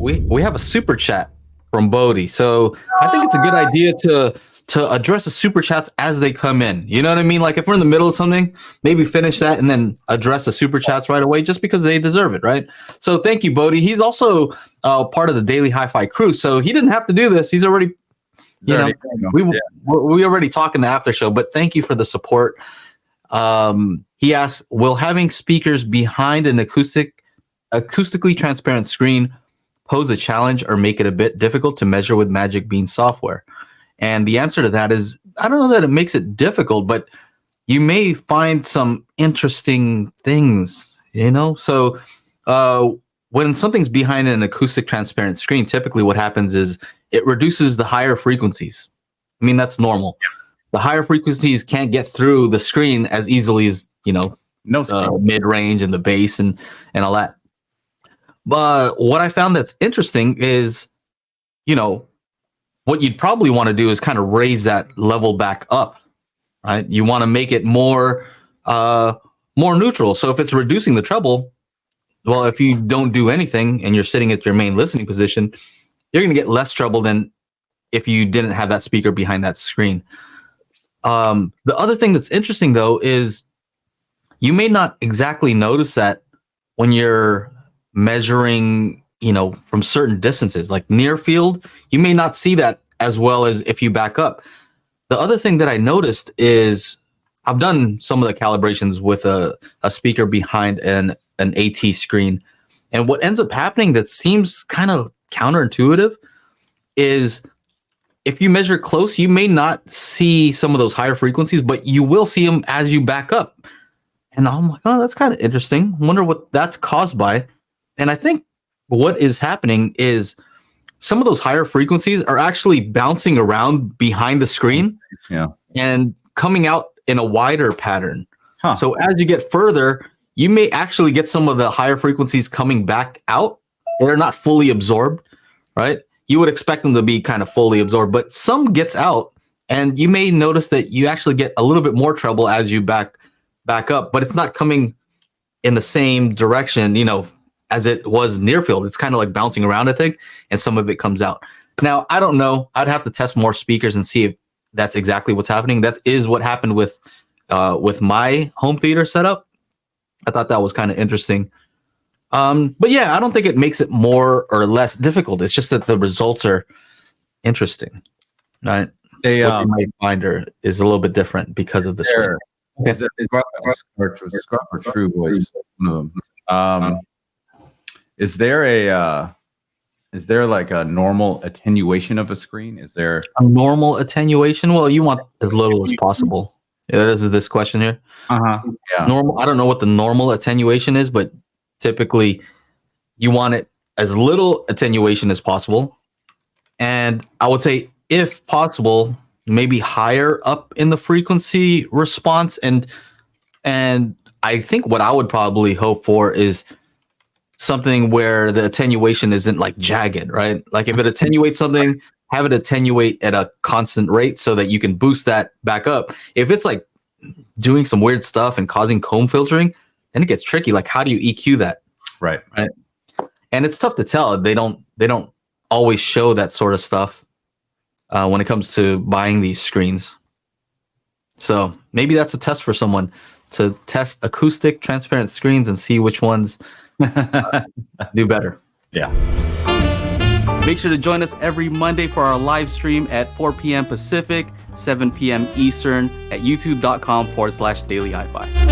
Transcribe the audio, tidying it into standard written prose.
we have a super chat from Bodhi. So I think it's a good idea to address the super chats as they come in. You know what I mean? Like if we're in the middle of something, maybe finish that and then address the super chats right away, just because they deserve it, right? So thank you, Bodhi. He's also part of the Daily Hi-Fi crew, so he didn't have to do this. He's already, we already talked in the after show. But thank you for the support. He asks, will having speakers behind an acoustically transparent screen pose a challenge or make it a bit difficult to measure with Magic Bean software? And the answer to that is, I don't know that it makes it difficult, but you may find some interesting things, you know? So when something's behind an acoustic transparent screen, typically what happens is it reduces the higher frequencies. I mean, that's normal. The higher frequencies can't get through the screen as easily as, you know, mid-range and the bass and all that. But what I found that's interesting is, you know, what you'd probably want to do is kind of raise that level back up, right? You want to make it more neutral. So if it's reducing the treble, well, if you don't do anything and you're sitting at your main listening position, you're going to get less treble than if you didn't have that speaker behind that screen. The other thing that's interesting, though, is you may not exactly notice that when you're measuring, you know, from certain distances, like near field, you may not see that as well as if you back up. The other thing that I noticed is I've done some of the calibrations with a speaker behind an AT screen. And what ends up happening that seems kind of counterintuitive is if you measure close, you may not see some of those higher frequencies, but you will see them as you back up. And I'm like, oh, that's kind of interesting. I wonder what that's caused by. And I think what is happening is some of those higher frequencies are actually bouncing around behind the screen and coming out in a wider pattern. So as you get further, you may actually get some of the higher frequencies coming back out. They're not fully absorbed, right? You would expect them to be kind of fully absorbed, but some gets out, and you may notice that you actually get a little bit more treble as you back up, but it's not coming in the same direction, you know, as it was near field. It's kind of like bouncing around, I think, and some of it comes out. Now, I don't know. I'd have to test more speakers and see if that's exactly what's happening. That is what happened with my home theater setup. I thought that was kind of interesting. But yeah, I don't think it makes it more or less difficult. It's just that the results are interesting, right? What you might find is a little bit different because of the screen. True voice. Is there like a normal attenuation of a screen? Is there a normal attenuation? Well, you want as little as possible. Yeah, this is this question here. Yeah. Normal. I don't know what the normal attenuation is, but typically you want it as little attenuation as possible. And I would say, if possible, maybe higher up in the frequency response. And I think what I would probably hope for is something where the attenuation isn't like jagged, right? Like if it attenuates something, have it attenuate at a constant rate so that you can boost that back up. If it's like doing some weird stuff and causing comb filtering, then it gets tricky. Like, how do you EQ that? Right. And it's tough to tell. They don't always show that sort of stuff when it comes to buying these screens. So maybe that's a test for someone to test acoustic transparent screens and see which ones do better. Yeah. Make sure to join us every Monday for our live stream at 4 p.m. Pacific, 7 p.m. Eastern at youtube.com/Daily Hi-Fi.